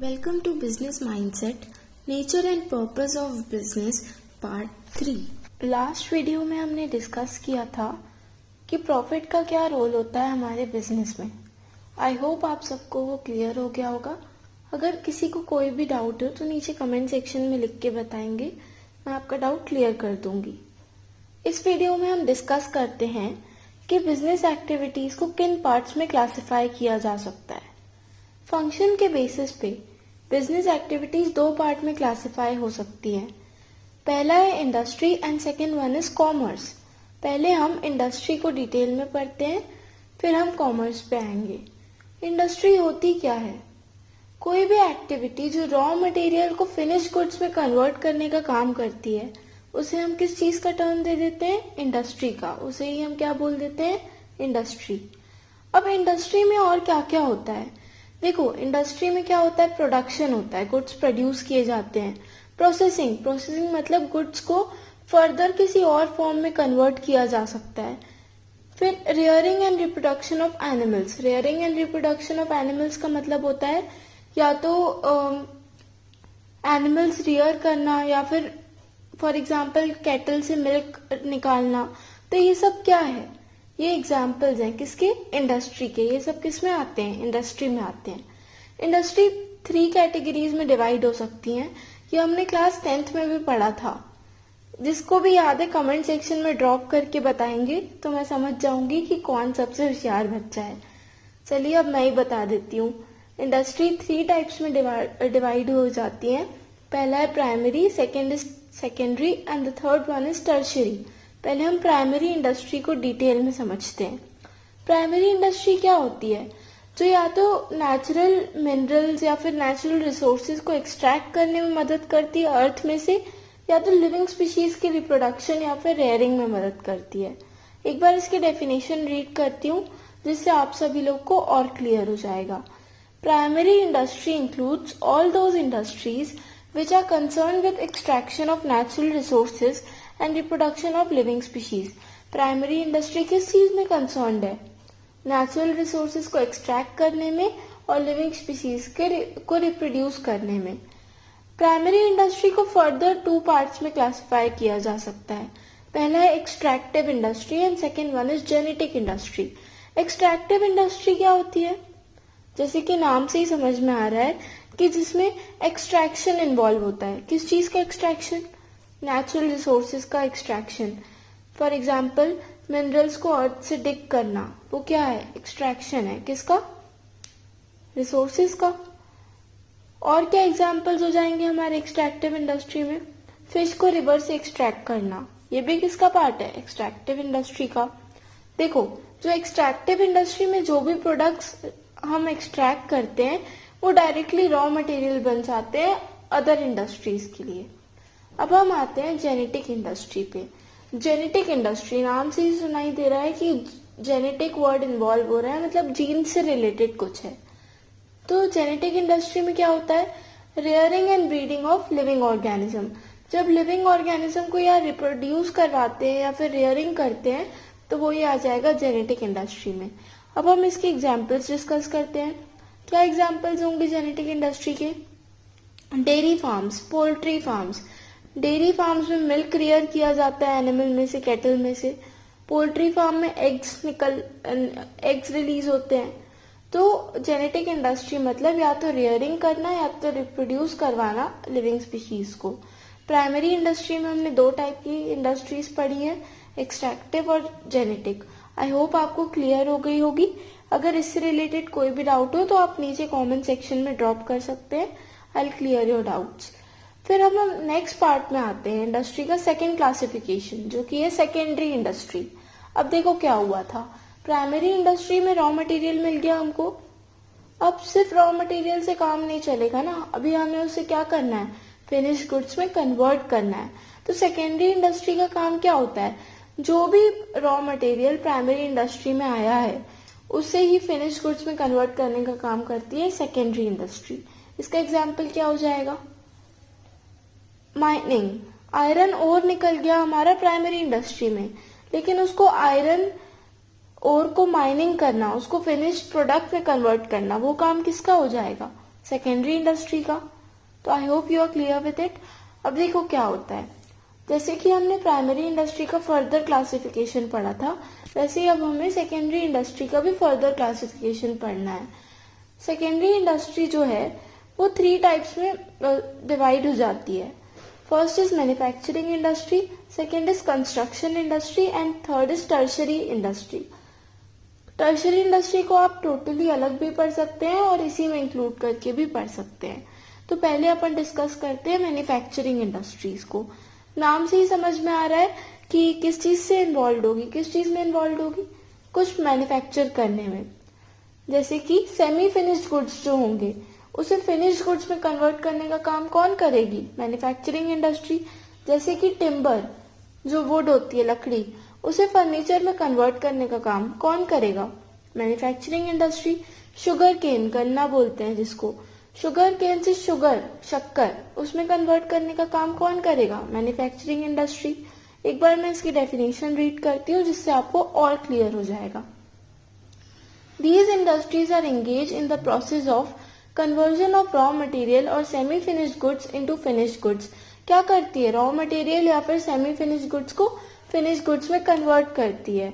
Welcome to Business Mindset, Nature and Purpose of Business Part 3। Last video में हमने discuss किया था कि प्रॉफिट का क्या रोल होता है हमारे बिजनेस में। आई होप आप सबको वो क्लियर हो गया होगा। अगर किसी को कोई भी डाउट हो तो नीचे कमेंट सेक्शन में लिख के बताएंगे, मैं आपका डाउट क्लियर कर दूंगी। इस वीडियो में हम डिस्कस करते हैं कि बिजनेस एक्टिविटीज को किन पार्ट्स में क्लासिफाई किया जा सकता है। फंक्शन के बेसिस पे बिजनेस एक्टिविटीज दो पार्ट में क्लासिफाई हो सकती हैं। पहला है industry and second one is commerce. पहले हम इंडस्ट्री को डिटेल में पढ़ते हैं, फिर हम कॉमर्स पे आएंगे। इंडस्ट्री होती क्या है? कोई भी एक्टिविटी जो रॉ मटेरियल को फिनिश गुड्स में कन्वर्ट करने का काम करती है, उसे हम किस चीज का टर्म दे देते हैं? इंडस्ट्री का। उसे ही हम क्या बोल देते हैं? इंडस्ट्री। अब इंडस्ट्री में और क्या क्या होता है? देखो, इंडस्ट्री में क्या होता है? प्रोडक्शन होता है, गुड्स प्रोड्यूस किए जाते हैं। प्रोसेसिंग मतलब गुड्स को फर्दर किसी और फॉर्म में कन्वर्ट किया जा सकता है। फिर rearing and reproduction of animals. Rearing and reproduction of animals का मतलब होता है या तो एनिमल्स रियर करना या फिर फॉर एग्जाम्पल कैटल से मिल्क निकालना। तो ये सब क्या है? ये एग्जाम्पल्स हैं किसके? इंडस्ट्री के। ये सब किस में आते हैं? इंडस्ट्री में आते हैं। इंडस्ट्री 3 कैटेगरीज में डिवाइड हो सकती हैं। ये हमने क्लास 10th में भी पढ़ा था। जिसको भी याद है कमेंट सेक्शन में ड्रॉप करके बताएंगे तो मैं समझ जाऊंगी कि कौन सबसे होशियार बच्चा है। चलिए अब मैं ही बता देती हूँ। इंडस्ट्री 3 टाइप्स में डिवाइड हो जाती है। पहला है primary, second is secondary and the third one is tertiary. पहले हम प्राइमरी इंडस्ट्री को डिटेल में समझते हैं। प्राइमरी इंडस्ट्री क्या होती है? जो या तो नेचुरल मिनरल्स या फिर नेचुरल रिसोर्सेज को एक्सट्रैक्ट करने में मदद करती है अर्थ में से, या तो लिविंग स्पीशीज की रिप्रोडक्शन या फिर रेयरिंग में मदद करती है। एक बार इसकी डेफिनेशन रीड करती हूँ जिससे आप सभी लोग को और क्लियर हो जाएगा। Primary industry includes all those industries which are concerned with extraction of natural resources and reproduction of living species। Primary industry किस चीज में कंसर्न्ड है? नेचुरल रिसोर्सेज को एक्सट्रैक्ट करने में और लिविंग स्पीशीज को रिप्रोड्यूस करने में। प्राइमरी इंडस्ट्री को फर्दर 2 पार्ट्स में क्लासिफाई किया जा सकता है। पहला है extractive industry and second one is genetic industry. Extractive industry क्या होती है? जैसे कि नाम से ही समझ में आ रहा है कि जिसमें एक्सट्रैक्शन इन्वॉल्व होता है। किस चीज का एक्सट्रैक्शन? नेचुरल रिसोर्सेज का एक्सट्रैक्शन। फॉर एग्जाम्पल मिनरल्स को अर्थ से डिग करना, वो क्या है? एक्सट्रैक्शन है। किसका? रिसोर्सेज का। और क्या एग्जाम्पल्स हो जाएंगे हमारे एक्सट्रैक्टिव इंडस्ट्री में? फिश को रिवर से एक्सट्रैक्ट करना, ये भी किसका पार्ट है? एक्सट्रैक्टिव इंडस्ट्री का। देखो, जो एक्सट्रैक्टिव इंडस्ट्री में जो भी प्रोडक्ट्स हम एक्सट्रैक्ट करते हैं वो डायरेक्टली रॉ मटेरियल बन जाते हैं अदर इंडस्ट्रीज के लिए। अब हम आते हैं जेनेटिक इंडस्ट्री पे। जेनेटिक इंडस्ट्री नाम से ही सुनाई दे रहा है कि जेनेटिक वर्ड इन्वॉल्व हो रहा है, मतलब जीन से रिलेटेड कुछ है। तो जेनेटिक इंडस्ट्री में क्या होता है? Rearing and breeding of living organism. जब लिविंग ऑर्गेनिज्म को या रिप्रोड्यूस करवाते हैं या फिर रेयरिंग करते हैं तो वो ये आ जाएगा जेनेटिक इंडस्ट्री में। अब हम इसके एग्जाम्पल्स डिस्कस करते हैं। क्या एग्जाम्पल्स होंगे जेनेटिक इंडस्ट्री के? Dairy farms, poultry farms. Dairy farms में मिल्क रियर किया जाता है एनिमल में से, कैटल में से। पोल्ट्री फार्म में एग्स रिलीज होते हैं। तो जेनेटिक इंडस्ट्री मतलब या तो रियरिंग करना या तो रिप्रोड्यूस करवाना लिविंग स्पीशीज को। प्राइमरी इंडस्ट्री में हमने 2 टाइप की इंडस्ट्रीज पढ़ी है, एक्सट्रैक्टिव और जेनेटिक। आई होप आपको क्लियर हो गई होगी। अगर इससे रिलेटेड कोई भी डाउट हो तो आप नीचे कमेंट सेक्शन में ड्रॉप कर सकते हैं। I will clear your doubts. फिर हम नेक्स्ट पार्ट में आते हैं, इंडस्ट्री का सेकंड क्लासिफिकेशन, जो कि है सेकेंडरी इंडस्ट्री। अब देखो क्या हुआ था। प्राइमरी इंडस्ट्री में रॉ मटेरियल मिल गया हमको। अब सिर्फ रॉ मटेरियल से काम नहीं चलेगा ना, अभी हमें उसे क्या करना है? फिनिश गुड्स में कन्वर्ट करना है। तो सेकेंडरी इंडस्ट्री का काम क्या होता है? जो भी रॉ मटेरियल प्राइमरी इंडस्ट्री में आया है उससे ही फिनिश गुड्स में कन्वर्ट करने का काम करती है सेकेंडरी इंडस्ट्री। इसका एग्जाम्पल क्या हो जाएगा? माइनिंग। आयरन ओर निकल गया हमारा प्राइमरी इंडस्ट्री में, लेकिन उसको आयरन ओर को माइनिंग करना, उसको फिनिश प्रोडक्ट में कन्वर्ट करना, वो काम किसका हो जाएगा? सेकेंडरी इंडस्ट्री का। तो I hope you are clear with it. अब देखो क्या होता है, जैसे कि हमने प्राइमरी इंडस्ट्री का फर्दर क्लासिफिकेशन पढ़ा था, वैसे ही अब हमें सेकेंडरी इंडस्ट्री का भी फर्दर क्लासिफिकेशन पढ़ना है। सेकेंडरी इंडस्ट्री जो है वो 3 टाइप्स में डिवाइड हो जाती है। First is manufacturing industry, second is construction industry and third is tertiary industry. Tertiary industry को आप टोटली अलग भी पढ़ सकते हैं और इसी में इंक्लूड करके भी पढ़ सकते हैं। तो पहले अपन डिस्कस करते हैं मैन्युफैक्चरिंग इंडस्ट्रीज को। नाम से ही समझ में आ रहा है कि किस चीज से इन्वॉल्व होगी, किस चीज में इन्वॉल्व होगी, कुछ मैन्युफैक्चर करने में। जैसे कि सेमी फिनिश्ड गुड्स जो होंगे उसे फिनिश्ड गुड्स में कन्वर्ट करने का काम कौन करेगी, मैन्युफैक्चरिंग इंडस्ट्री। जैसे कि टिम्बर जो वुड होती है, लकड़ी, उसे फर्नीचर में कन्वर्ट करने का काम कौन करेगा, मैन्युफैक्चरिंग इंडस्ट्री। शुगर केन, गन्ना बोलते हैं जिसको, शुगर केन से शुगर, शक्कर, उसमें कन्वर्ट करने का काम कौन करेगा, मैन्युफैक्चरिंग इंडस्ट्री। एक बार मैं इसकी डेफिनेशन रीड करती हूँ जिससे आपको और क्लियर हो जाएगा। These industries are engaged in the process of conversion of raw material और semi finished goods into finished goods। क्या करती है, रॉ मटेरियल या फिर सेमी फिनिश्ड गुड्स को फिनिश्ड गुड्स में कन्वर्ट करती है।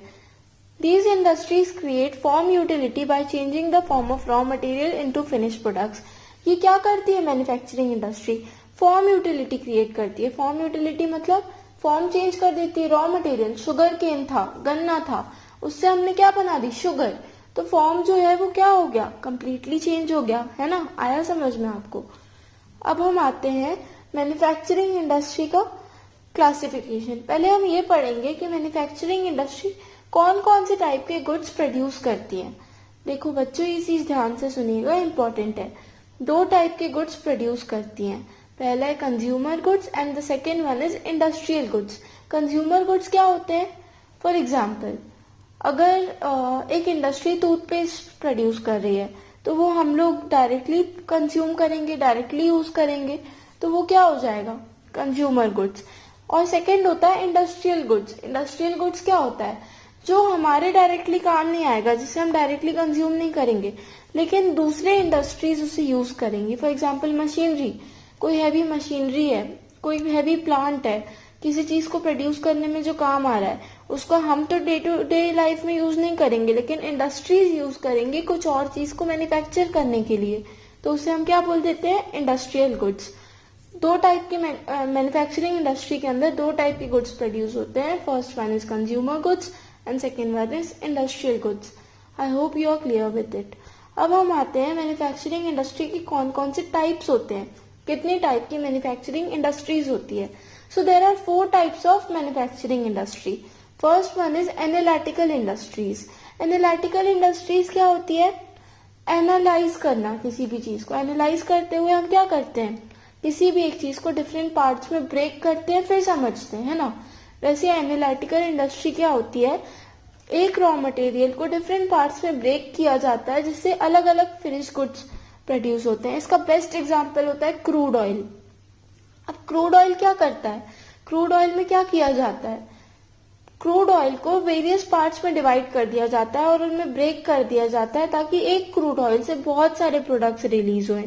These industries create form utility by changing the form of raw material into finished products। ये क्या करती है manufacturing industry, form utility create करती है। फॉर्म यूटिलिटी मतलब फॉर्म चेंज कर देती है। रॉ मटेरियल शुगर केन था, गन्ना था, उससे हमने क्या बना दी, शुगर। तो फॉर्म जो है वो क्या हो गया, कंप्लीटली चेंज हो गया, है ना। आया समझ में आपको। अब हम आते हैं मैन्युफैक्चरिंग इंडस्ट्री का क्लासिफिकेशन। पहले हम ये पढ़ेंगे कि मैन्युफैक्चरिंग इंडस्ट्री कौन कौन से टाइप के गुड्स प्रोड्यूस करती है। देखो बच्चों, ये चीज ध्यान से सुनिएगा, इंपॉर्टेंट है। 2 टाइप के गुड्स प्रोड्यूस करती हैं। पहला है consumer goods and the second one is industrial goods. Consumer goods क्या होते हैं, फॉर एग्जाम्पल अगर एक इंडस्ट्री टूथपेस्ट प्रोड्यूस कर रही है तो वो हम लोग डायरेक्टली कंज्यूम करेंगे, डायरेक्टली यूज करेंगे, तो वो क्या हो जाएगा, कंज्यूमर गुड्स। और सेकंड होता है इंडस्ट्रियल गुड्स। इंडस्ट्रियल गुड्स क्या होता है, जो हमारे डायरेक्टली काम नहीं आएगा, जिसे हम डायरेक्टली कंज्यूम नहीं करेंगे, लेकिन दूसरे इंडस्ट्रीज उसे यूज करेंगी। फॉर एग्जाम्पल मशीनरी, कोई हैवी मशीनरी है, कोई हैवी प्लांट है, किसी चीज को प्रोड्यूस करने में जो काम आ रहा है, उसको हम तो डे टू डे लाइफ में यूज नहीं करेंगे, लेकिन इंडस्ट्रीज यूज करेंगे कुछ और चीज को मैन्युफैक्चर करने के लिए, तो उसे हम क्या बोल देते हैं, इंडस्ट्रियल गुड्स। 2 टाइप के मैन्युफैक्चरिंग इंडस्ट्री के अंदर 2 टाइप के गुड्स प्रोड्यूस होते हैं। First one is consumer goods and second one is industrial goods. I hope you are clear with it. अब हम आते हैं मैन्युफैक्चरिंग इंडस्ट्री की कौन कौन से टाइप्स होते हैं, कितने टाइप की मैन्युफैक्चरिंग इंडस्ट्रीज होती है। So there are 4 types of manufacturing industry. First one is analytical industries. Analytical industries क्या होती है, एनालाइज करना, किसी भी चीज को एनालाइज करते हुए हम क्या करते हैं, किसी भी एक चीज को डिफरेंट पार्ट्स में ब्रेक करते हैं फिर समझते हैं, है ना। वैसे एनालिटिकल इंडस्ट्री क्या होती है, एक रॉ मटेरियल को डिफरेंट पार्ट्स में ब्रेक किया जाता है जिससे अलग अलग फिनिश गुड्स प्रोड्यूस होते हैं। इसका बेस्ट एग्जांपल होता है क्रूड ऑयल। अब क्रूड ऑयल क्या करता है, क्रूड ऑयल में क्या किया जाता है, क्रूड ऑयल को वेरियस पार्ट्स में डिवाइड कर दिया जाता है और उनमें ब्रेक कर दिया जाता है ताकि एक क्रूड ऑयल से बहुत सारे प्रोडक्ट्स रिलीज हों।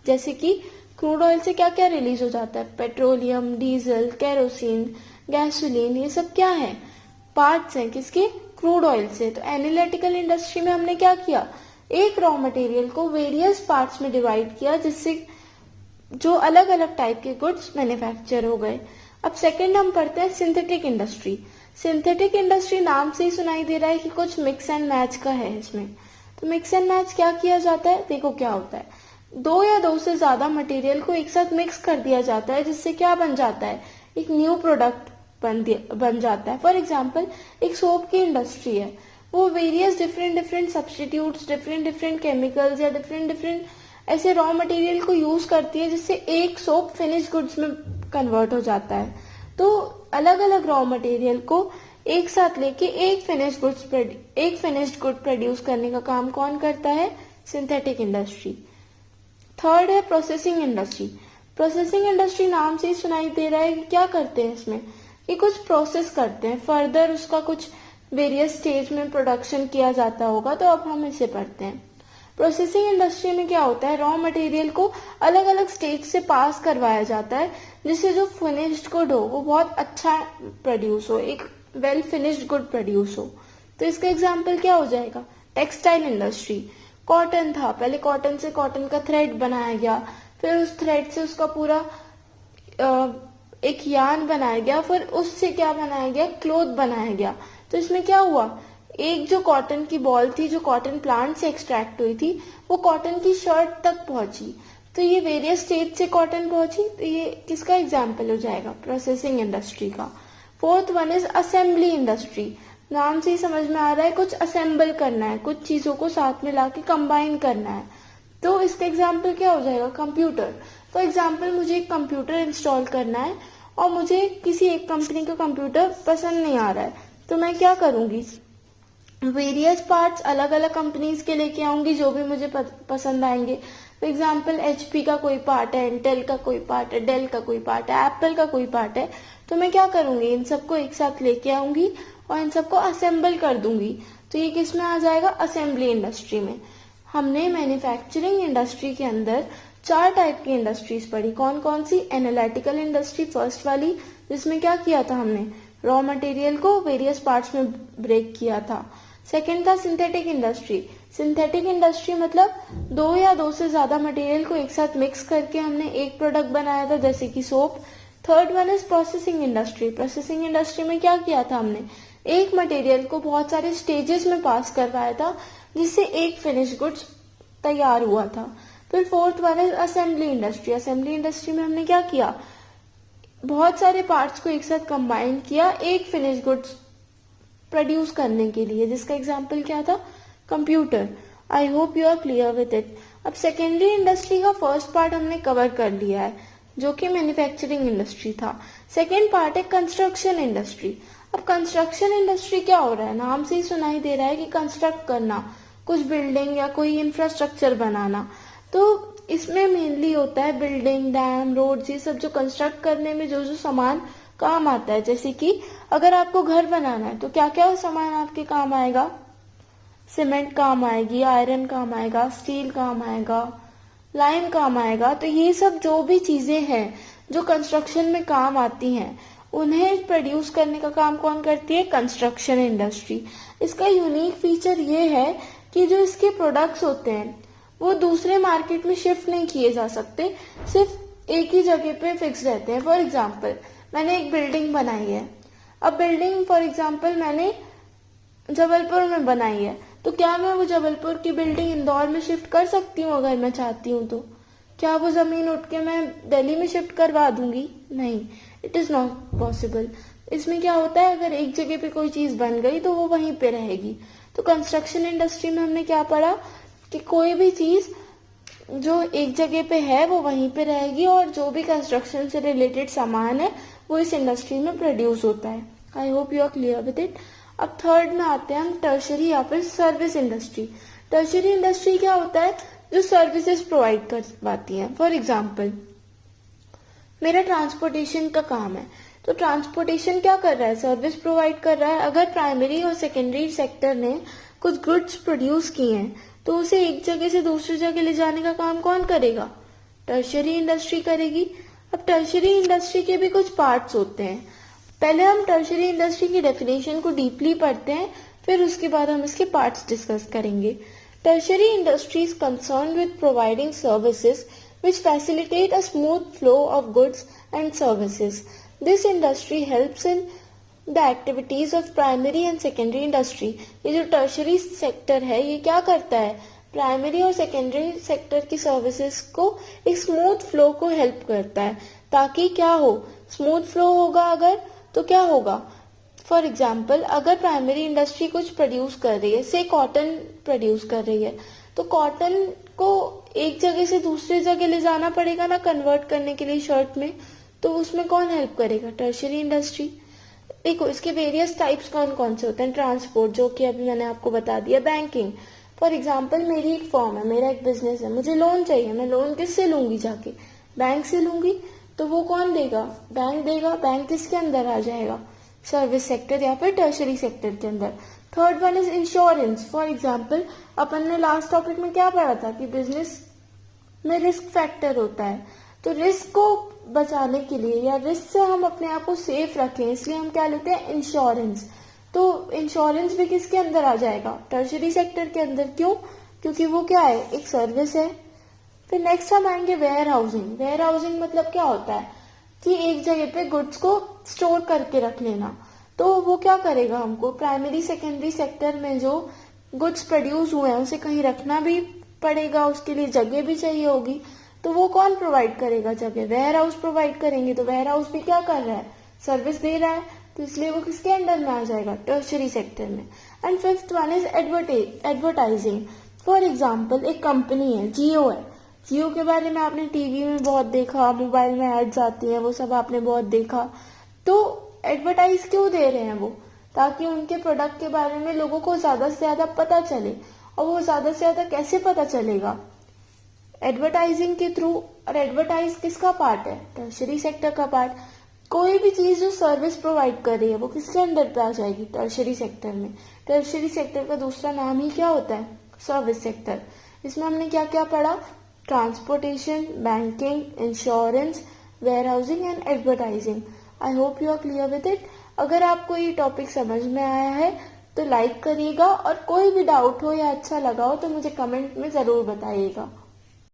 जैसे कि क्रूड ऑयल से क्या क्या रिलीज हो जाता है, पेट्रोलियम, डीजल, केरोसिन, गैसोलीन, ये सब क्या है, पार्ट्स हैं किसके, क्रूड ऑयल से। तो एनालिटिकल इंडस्ट्री में हमने क्या किया, एक रॉ मटेरियल को वेरियस पार्ट्स में डिवाइड किया जिससे जो अलग अलग टाइप के गुड्स मैन्युफैक्चर हो गए। अब सेकंड हम पढ़ते हैं सिंथेटिक इंडस्ट्री। सिंथेटिक इंडस्ट्री नाम से ही सुनाई दे रहा है कि कुछ मिक्स एंड मैच का है इसमें। तो मिक्स एंड मैच क्या किया जाता है, देखो क्या होता है, 2 या 2 से ज्यादा मटेरियल को एक साथ मिक्स कर दिया जाता है जिससे क्या बन जाता है, एक न्यू प्रोडक्ट बन जाता है। फॉर एग्जाम्पल एक सोप की इंडस्ट्री है, वो various different substitutes, different chemicals या डिफरेंट ऐसे रॉ मटेरियल को यूज करती है जिससे एक सोप फिनिश गुड्स में कन्वर्ट हो जाता है। तो अलग अलग रॉ मटेरियल को एक साथ लेके एक फिनिश्ड गुड प्रोड्यूस करने का काम कौन करता है, सिंथेटिक इंडस्ट्री। थर्ड है प्रोसेसिंग इंडस्ट्री। प्रोसेसिंग इंडस्ट्री नाम से ही सुनाई दे रहा है कि क्या करते हैं इसमें, कि कुछ प्रोसेस करते हैं, फर्दर उसका कुछ वेरियस स्टेज में प्रोडक्शन किया जाता होगा। तो अब हम इसे पढ़ते हैं। प्रोसेसिंग इंडस्ट्री में क्या होता है, रॉ मटेरियल को अलग अलग स्टेज से पास करवाया जाता है जिससे जो फिनिश्ड गुड हो वो बहुत अच्छा प्रोड्यूस हो, एक वेल फिनिश्ड गुड प्रोड्यूस हो। तो इसका एग्जाम्पल क्या हो जाएगा, टेक्सटाइल इंडस्ट्री। कॉटन था, पहले कॉटन से कॉटन का थ्रेड बनाया गया, फिर उस थ्रेड से उसका पूरा एक यार्न बनाया गया, फिर उससे क्या बनाया गया, क्लोथ बनाया गया। तो इसमें क्या हुआ, एक जो कॉटन की बॉल थी जो कॉटन प्लांट से एक्सट्रैक्ट हुई थी वो कॉटन की शर्ट तक पहुंची। तो ये वेरियस स्टेज से कॉटन पहुंची, तो ये किसका एग्जाम्पल हो जाएगा, प्रोसेसिंग इंडस्ट्री का। Fourth one is assembly industry. नाम से ही समझ में आ रहा है कुछ असेंबल करना है, कुछ चीजों को साथ में लाके कंबाइन करना है। तो इसका एग्जाम्पल क्या हो जाएगा, कंप्यूटर। फॉर एग्जाम्पल मुझे एक कंप्यूटर इंस्टॉल करना है और मुझे किसी एक कंपनी का कंप्यूटर पसंद नहीं आ रहा है, तो मैं क्या करूंगी, वेरियस पार्ट्स अलग अलग कंपनीज के लेके आऊंगी जो भी मुझे पसंद आएंगे। फॉर एग्जाम्पल HP का कोई पार्ट है, इंटेल का कोई पार्ट है, डेल का कोई पार्ट है, एप्पल का कोई पार्ट है, तो मैं क्या करूंगी, इन सबको एक साथ लेके आऊंगी और इन सबको असेंबल कर दूंगी। तो ये किस में आ जाएगा, असेंबली इंडस्ट्री में। हमने मैन्युफैक्चरिंग इंडस्ट्री के अंदर 4 टाइप की इंडस्ट्रीज पढ़ी, कौन कौन सी, एनालिटिकल इंडस्ट्री फर्स्ट वाली, जिसमें क्या किया था हमने, रॉ मटेरियल को वेरियस पार्ट्स में ब्रेक किया था। सेकेंड था सिंथेटिक इंडस्ट्री। सिंथेटिक इंडस्ट्री मतलब 2 या 2 से ज्यादा मटेरियल को एक साथ मिक्स करके हमने एक प्रोडक्ट बनाया था, जैसे कि soap. Third one is processing industry. Processing industry में क्या किया था हमने, एक मटेरियल को बहुत सारे स्टेजेस में पास करवाया था जिससे एक फिनिश गुड्स तैयार हुआ था। फिर fourth one is assembly industry. Assembly industry में हमने क्या किया, बहुत सारे पार्ट्स को एक साथ कंबाइन किया एक फिनिश गुड्स प्रोड्यूस करने के लिए, जिसका एग्जाम्पल क्या था, computer. I hope you are clear with it. अब सेकेंडरी इंडस्ट्री का फर्स्ट पार्ट हमने कवर कर लिया है जो कि मैन्युफैक्चरिंग इंडस्ट्री था। सेकेंड पार्ट है कंस्ट्रक्शन इंडस्ट्री। अब कंस्ट्रक्शन इंडस्ट्री क्या हो रहा है, नाम से ही सुनाई दे रहा है कि कंस्ट्रक्ट करना, कुछ बिल्डिंग या कोई इंफ्रास्ट्रक्चर बनाना। तो इसमें मेनली होता है बिल्डिंग, डैम, रोड्स, ये सब जो कंस्ट्रक्ट करने में जो जो सामान काम आता है। जैसे कि अगर आपको घर बनाना है तो क्या क्या सामान आपके काम आएगा, सीमेंट काम आएगी, आयरन काम आएगा, स्टील काम आएगा, लाइम काम आएगा। तो ये सब जो भी चीजें हैं जो कंस्ट्रक्शन में काम आती हैं उन्हें प्रोड्यूस करने का काम कौन करती है, कंस्ट्रक्शन इंडस्ट्री। इसका यूनिक फीचर ये है कि जो इसके प्रोडक्ट्स होते हैं वो दूसरे मार्केट में शिफ्ट नहीं किए जा सकते, सिर्फ एक ही जगह पे फिक्स रहते हैं। फॉर एग्जाम्पल मैंने एक बिल्डिंग बनाई है, अब बिल्डिंग फॉर एग्जाम्पल मैंने जबलपुर में बनाई है, तो क्या मैं वो जबलपुर की बिल्डिंग इंदौर में शिफ्ट कर सकती हूँ अगर मैं चाहती हूँ तो? क्या वो जमीन उठ के मैं दिल्ली में शिफ्ट करवा दूंगी? नहीं, इट इज नॉट पॉसिबल। इसमें क्या होता है, अगर एक जगह पे कोई चीज बन गई तो वो वहीं पे रहेगी। तो कंस्ट्रक्शन इंडस्ट्री में हमने क्या पढ़ा कि कोई भी चीज जो एक जगह पे है वो वहीं पे रहेगी और जो भी कंस्ट्रक्शन से रिलेटेड सामान है वो इस इंडस्ट्री में प्रोड्यूस होता है। I hope you are clear with it. अब थर्ड में आते हैं हम टर्शरी या फिर सर्विस इंडस्ट्री। टर्शरी इंडस्ट्री क्या होता है, जो सर्विसेज प्रोवाइड करवाती है। फॉर एग्जाम्पल मेरा ट्रांसपोर्टेशन का काम है, तो ट्रांसपोर्टेशन क्या कर रहा है, सर्विस प्रोवाइड कर रहा है। अगर प्राइमरी और सेकेंडरी सेक्टर ने कुछ गुड्स प्रोड्यूस किए हैं तो उसे एक जगह से दूसरी जगह ले जाने का काम कौन करेगा, टर्शरी इंडस्ट्री करेगी। अब टर्शरी इंडस्ट्री के भी कुछ पार्ट्स होते हैं। पहले हम टर्शरी इंडस्ट्री की डेफिनेशन को डीपली पढ़ते हैं, फिर उसके बाद हम इसके पार्ट्स डिस्कस करेंगे। Tertiary industry is concerned with providing services which facilitate a smooth flow of goods and services. This industry helps in the activities of primary and secondary industry. ये जो टर्शरी सेक्टर है ये क्या करता है, primary और secondary sector की services को एक स्मूथ फ्लो को हेल्प करता है, ताकि क्या हो, स्मूथ फ्लो होगा अगर तो क्या होगा। फॉर एग्जाम्पल अगर प्राइमरी इंडस्ट्री कुछ प्रोड्यूस कर रही है, से कॉटन प्रोड्यूस कर रही है, तो कॉटन को एक जगह से दूसरी जगह ले जाना पड़ेगा ना कन्वर्ट करने के लिए शर्ट में, तो उसमें कौन हेल्प करेगा, टर्शरी इंडस्ट्री। देखो इसके वेरियस टाइप्स कौन कौन से होते हैं, ट्रांसपोर्ट जो कि अभी मैंने आपको बता दिया, बैंकिंग। फॉर एग्जाम्पल मेरी एक फॉर्म है, मेरा एक बिजनेस है, मुझे लोन चाहिए, मैं लोन किससे लूंगी, जाके बैंक से लूंगी, तो वो कौन देगा, बैंक देगा। बैंक किसके अंदर आ जाएगा, सर्विस सेक्टर या फिर टर्शरी सेक्टर के अंदर। Third one is insurance. For example अपन ने लास्ट टॉपिक में क्या पढ़ा था कि बिजनेस में रिस्क फैक्टर होता है, तो रिस्क को बचाने के लिए या रिस्क से हम अपने आप को सेफ रखें इसलिए हम क्या लेते हैं, इंश्योरेंस। तो इंश्योरेंस भी किसके अंदर आ जाएगा, टर्शरी सेक्टर के अंदर। क्यों, क्योंकि वो क्या है, एक सर्विस है। फिर नेक्स्ट हम आएंगे वेयर हाउसिंग। वेयर हाउसिंग मतलब क्या होता है कि एक जगह पे गुड्स को स्टोर करके रख लेना। तो वो क्या करेगा, हमको प्राइमरी सेकेंडरी सेक्टर में जो गुड्स प्रोड्यूस हुए हैं उसे कहीं रखना भी पड़ेगा, उसके लिए जगह भी चाहिए होगी। तो वो कौन प्रोवाइड करेगा जगह, वेयर हाउस प्रोवाइड करेंगे। तो वेयर हाउस भी क्या कर रहा है, सर्विस दे रहा है, तो इसलिए वो किसके अंडर में आ जाएगा, टर्शरी सेक्टर में। And fifth one is advertising. For example एक कंपनी है, जियो है। जियो के बारे में आपने टीवी में बहुत देखा, मोबाइल में एड्स आती हैं, वो सब आपने बहुत देखा। तो एडवर्टाइज क्यों दे रहे हैं वो, ताकि उनके प्रोडक्ट के बारे में लोगों को ज्यादा से ज्यादा पता चले। और वो ज्यादा से ज्यादा कैसे पता चलेगा, एडवर्टाइजिंग के थ्रू। और एडवर्टाइज किसका पार्ट है, टर्शरी सेक्टर का पार्ट। कोई भी चीज जो सर्विस प्रोवाइड कर रही है वो किसके अंडर पे आ जाएगी, टर्शरी सेक्टर में। टर्शरी सेक्टर का दूसरा नाम ही क्या होता है, सर्विस सेक्टर। इसमें हमने क्या क्या पढ़ा, transportation, banking, insurance, warehousing and advertising. I hope you are clear with it. अगर आपको ये टॉपिक समझ में आया है तो लाइक करिएगा, और कोई भी डाउट हो या अच्छा लगा हो तो मुझे कमेंट में जरूर बताइएगा।